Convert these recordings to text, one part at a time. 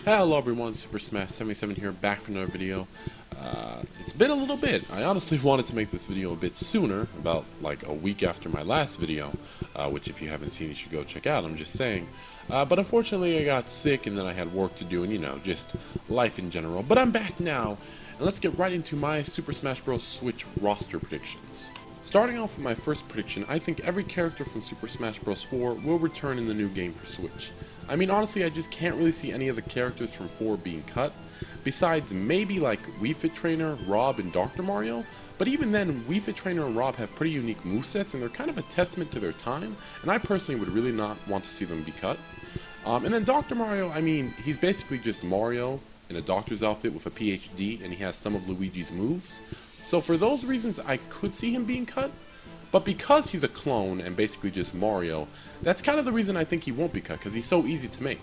Hello everyone, Super Smash 77 here, back for another video. It's been a little bit. I honestly wanted to make this video a bit sooner, about like a week after my last video, which if you haven't seen you should go check out, I'm just saying. But unfortunately I got sick and then I had work to do and just life in general. But I'm back now, and let's get right into my Super Smash Bros. Switch roster predictions. Starting off with my first prediction, I think every character from Super Smash Bros. 4 will return in the new game for Switch. I mean, honestly, I just can't really see any of the characters from 4 being cut, besides maybe like Wii Fit Trainer, Rob, and Dr. Mario, but even then, Wii Fit Trainer and Rob have pretty unique movesets, and they're kind of a testament to their time, and I personally would really not want to see them be cut. And then Dr. Mario, I mean, he's basically just Mario in a doctor's outfit with a PhD, and he has some of Luigi's moves. So for those reasons, I could see him being cut, but because he's a clone and basically just Mario, that's kind of the reason I think he won't be cut, because he's so easy to make,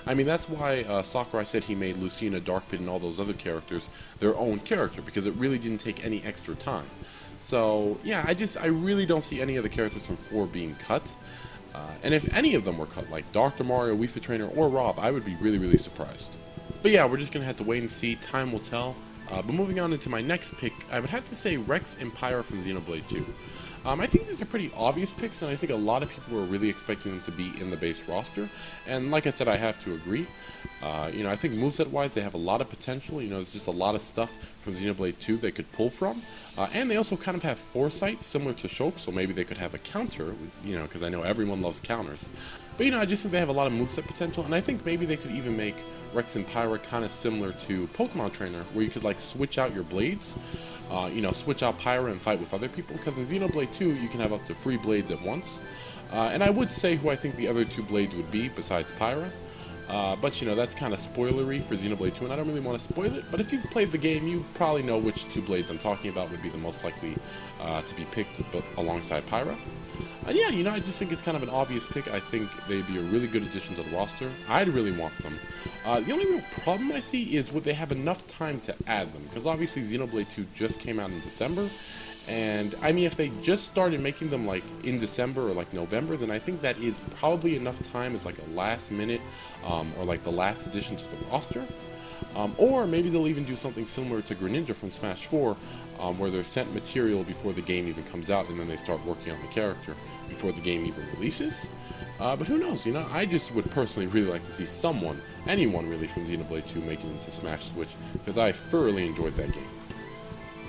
I mean, that's why Sakurai said he made Lucina, Dark Pit, and all those other characters their own character, because it really didn't take any extra time. So, yeah, I really don't see any of the characters from 4 being cut. And if any of them were cut, like Dr. Mario, Wii Fit Trainer, or Rob, I would be really, really surprised. But yeah, we're just going to have to wait and see. Time will tell. But moving on into my next pick, I would have to say Rex and Pyra from Xenoblade 2. I think these are pretty obvious picks, and I think a lot of people were really expecting them to be in the base roster. And like I said, I have to agree. I think moveset-wise, they have a lot of potential. There's just a lot of stuff from Xenoblade 2 they could pull from. And they also kind of have foresight, similar to Shulk, so maybe they could have a counter, because I know everyone loves counters. But, I just think they have a lot of moveset potential, and I think maybe they could even make Rex and Pyra kind of similar to Pokemon Trainer, where you could, like, switch out your blades. Switch out Pyra and fight with other people, because in Xenoblade 2, you can have up to 3 blades at once. And I would say who I think the other 2 blades would be, besides Pyra. But that's kind of spoilery for Xenoblade 2, and I don't really want to spoil it, but if you've played the game, you probably know which 2 blades I'm talking about would be the most likely to be picked alongside Pyra. And yeah, I just think it's kind of an obvious pick. I think they'd be a really good addition to the roster. I'd really want them. The only real problem I see is would they have enough time to add them? Because obviously Xenoblade 2 just came out in December, and I mean if they just started making them like in December or like November, then I think that is probably enough time as like a last minute or like the last addition to the roster. Or maybe they'll even do something similar to Greninja from Smash 4, where they're sent material before the game even comes out, and then they start working on the character before the game even releases. But who knows, I just would personally really like to see anyone really from Xenoblade 2 make it into Smash Switch, because I thoroughly enjoyed that game.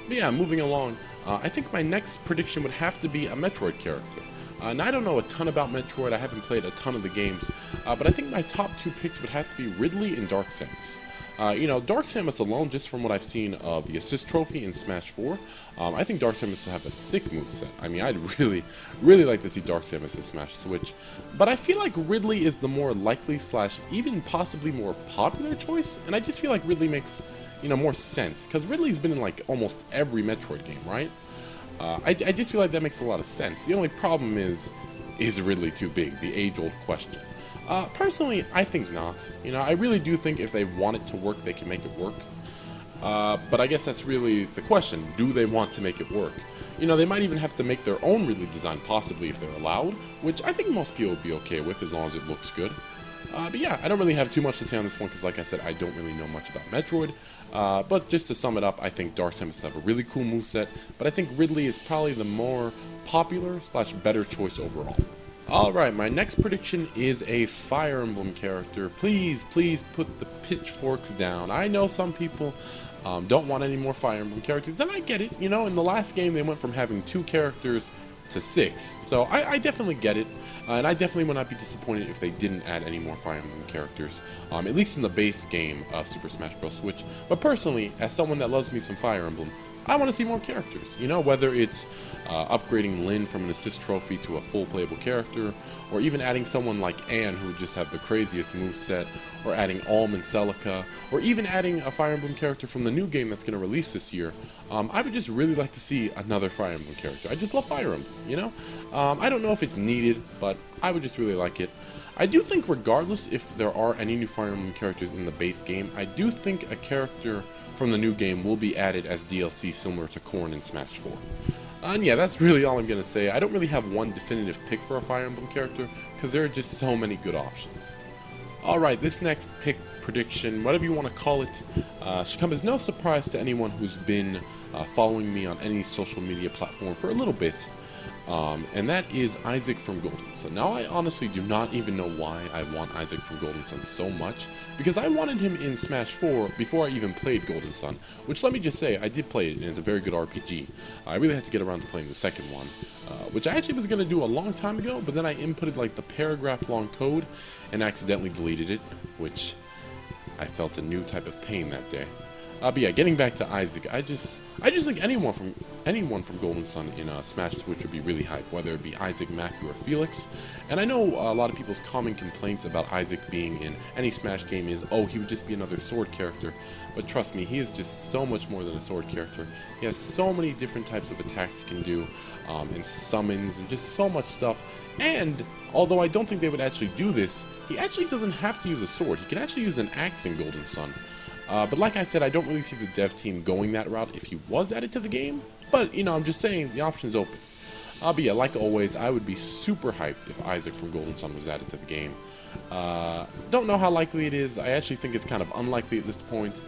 But yeah, moving along, I think my next prediction would have to be a Metroid character. And I don't know a ton about Metroid, I haven't played a ton of the games, but I think my top 2 picks would have to be Ridley and Dark Samus. Dark Samus alone, just from what I've seen of the assist trophy in Smash 4, I think Dark Samus will have a sick moveset. I mean, I'd really, really like to see Dark Samus in Smash Switch. But I feel like Ridley is the more likely / even possibly more popular choice, and I just feel like Ridley makes, more sense. Because Ridley's been in like almost every Metroid game, right? I just feel like that makes a lot of sense. The only problem is Ridley too big? The age-old question. Personally, I think not. I really do think if they want it to work, they can make it work. But I guess that's really the question. Do they want to make it work? They might even have to make their own Ridley design, possibly, if they're allowed, which I think most people would be okay with as long as it looks good. But yeah, I don't really have too much to say on this one because, like I said, I don't really know much about Metroid. But just to sum it up, I think Dark Samus have a really cool moveset, but I think Ridley is probably the more popular / better choice overall. Alright, my next prediction is a Fire Emblem character. Please, please put the pitchforks down. I know some people don't want any more Fire Emblem characters, and I get it. In the last game they went from having 2 characters to 6, so I definitely get it. And I definitely would not be disappointed if they didn't add any more Fire Emblem characters, at least in the base game of Super Smash Bros. Switch. But personally, as someone that loves me some Fire Emblem, I want to see more characters, whether it's upgrading Lyn from an assist trophy to a full playable character, or even adding someone like Anne who would just have the craziest moveset, or adding Alm and Celica, or even adding a Fire Emblem character from the new game that's going to release this year. I would just really like to see another Fire Emblem character. I just love Fire Emblem, I don't know if it's needed, but I would just really like it. I do think regardless if there are any new Fire Emblem characters in the base game, I do think a character from the new game will be added as DLC similar to Corrin in Smash 4. And yeah, that's really all I'm going to say. I don't really have one definitive pick for a Fire Emblem character, because there are just so many good options. Alright, this next pick prediction, whatever you want to call it, should come as no surprise to anyone who's been following me on any social media platform for a little bit. And that is Isaac from Golden Sun. Now, I honestly do not even know why I want Isaac from Golden Sun so much, because I wanted him in Smash 4 before I even played Golden Sun, which, let me just say, I did play it, and it's a very good RPG. I really had to get around to playing the second one, which I actually was going to do a long time ago, but then I inputted like the paragraph-long code and accidentally deleted it, which I felt a new type of pain that day. But yeah, getting back to Isaac, I just think anyone from Golden Sun in Smash Switch would be really hyped, whether it be Isaac, Matthew, or Felix. And I know a lot of people's common complaints about Isaac being in any Smash game is, oh, he would just be another sword character. But trust me, he is just so much more than a sword character. He has so many different types of attacks he can do, and summons, and just so much stuff. And although I don't think they would actually do this, he actually doesn't have to use a sword. He can actually use an axe in Golden Sun. But like I said, I don't really see the dev team going that route if he was added to the game. But, you know, I'm just saying, the option's open. But yeah, like always, I would be super hyped if Isaac from Golden Sun was added to the game. Don't know how likely it is. I actually think it's kind of unlikely at this point.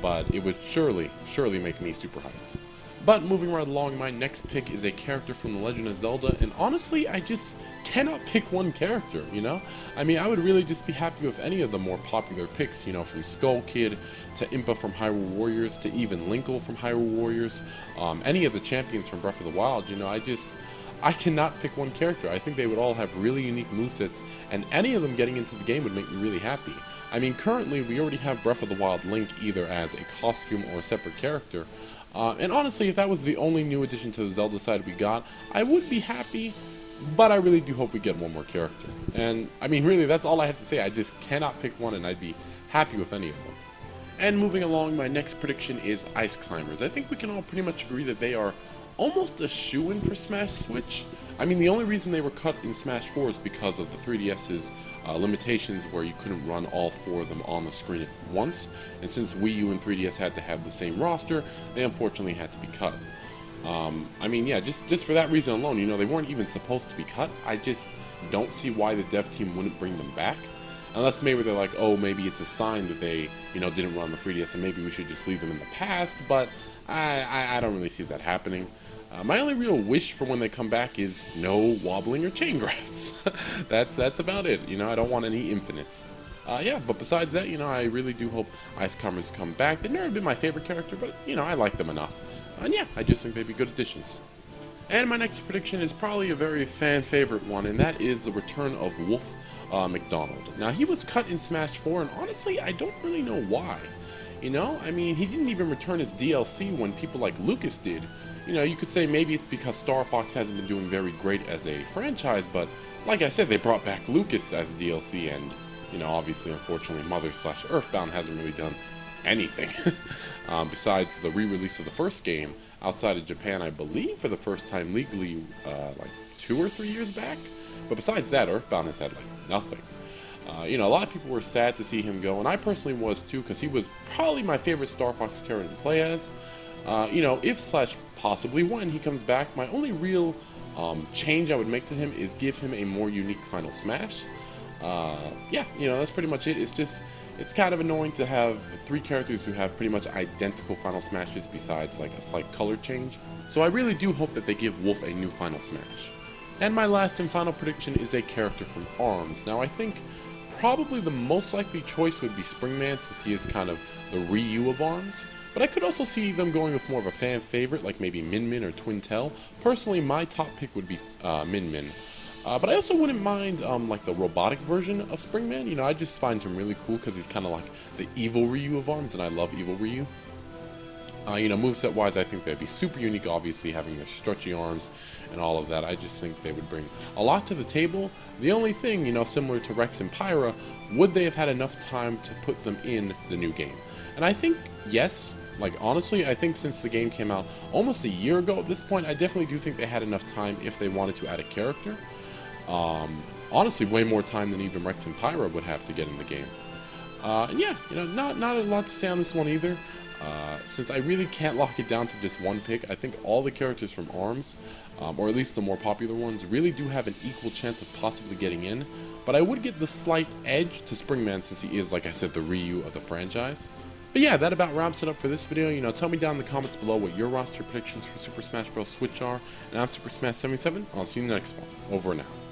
But it would surely make me super hyped. But moving right along, my next pick is a character from The Legend of Zelda, and honestly, I just cannot pick one character, you know? I mean, I would really just be happy with any of the more popular picks, you know, from Skull Kid to Impa from Hyrule Warriors to even Linkle from Hyrule Warriors, any of the champions from Breath of the Wild, you know, I cannot pick one character. I think they would all have really unique movesets, and any of them getting into the game would make me really happy. I mean, currently, we already have Breath of the Wild Link either as a costume or a separate character. And honestly, if that was the only new addition to the Zelda side we got, I would be happy, but I really do hope we get one more character. And, I mean, really, that's all I have to say. I just cannot pick one, and I'd be happy with any of them. And moving along, my next prediction is Ice Climbers. I think we can all pretty much agree that they are almost a shoo-in for Smash Switch. I mean, the only reason they were cut in Smash 4 is because of the 3DS's limitations where you couldn't run all four of them on the screen at once, and since Wii U and 3DS had to have the same roster, they unfortunately had to be cut. I mean, yeah, just for that reason alone, you know, they weren't even supposed to be cut. I just don't see why the dev team wouldn't bring them back. Unless maybe they're like, oh, maybe it's a sign that they, you know, didn't run the 3DS and maybe we should just leave them in the past, but I don't really see that happening. My only real wish for when they come back is no wobbling or chain grabs. That's about it. You know, I don't want any infinites. Yeah, but besides that, you know, I really do hope Ice Climbers come back. They've never been my favorite character, but, you know, I like them enough. And yeah, I just think they'd be good additions. And my next prediction is probably a very fan favorite one, and that is the return of Wolf McDonald. Now, he was cut in Smash 4, and honestly, I don't really know why. You know, I mean, he didn't even return his DLC when people like Lucas did. You know, you could say maybe it's because Star Fox hasn't been doing very great as a franchise, but like I said, they brought back Lucas as DLC, and, you know, obviously, unfortunately, Mother/Earthbound hasn't really done anything. Besides the re-release of the first game outside of Japan, I believe, for the first time legally, like 2 or 3 years back. But besides that, Earthbound has had, like, nothing. You know, a lot of people were sad to see him go, and I personally was too, because he was probably my favorite Star Fox character to play as. You know, if/possibly when he comes back, my only real change I would make to him is give him a more unique Final Smash. Yeah, you know, that's pretty much it. It's kind of annoying to have 3 characters who have pretty much identical Final Smashes besides, like, a slight color change. So I really do hope that they give Wolf a new Final Smash. And my last and final prediction is a character from ARMS. Now, I think probably the most likely choice would be Springman, since he is kind of the Ryu of ARMS. But I could also see them going with more of a fan favorite, like maybe Min Min or Twintelle. Personally, my top pick would be Min Min. But I also wouldn't mind like the robotic version of Springman. You know, I just find him really cool because he's kind of like the evil Ryu of ARMS, and I love evil Ryu. You know, moveset wise, I think they'd be super unique, obviously, having their stretchy arms and all of that. I just think they would bring a lot to the table. The only thing, you know, similar to Rex and Pyra, would they have had enough time to put them in the new game? And I think, yes. Like, honestly, I think since the game came out almost a year ago at this point, I definitely do think they had enough time if they wanted to add a character. Honestly, way more time than even Rex and Pyra would have to get in the game. And yeah, you know, not a lot to say on this one either. Since I really can't lock it down to just one pick, I think all the characters from ARMS, or at least the more popular ones, really do have an equal chance of possibly getting in. but I would get the slight edge to Springman since he is, like I said, the Ryu of the franchise. But yeah, that about wraps it up for this video. You know, tell me down in the comments below what your roster predictions for Super Smash Bros. Switch are. And I'm Super Smash 77. I'll see you in the next one. Over and out.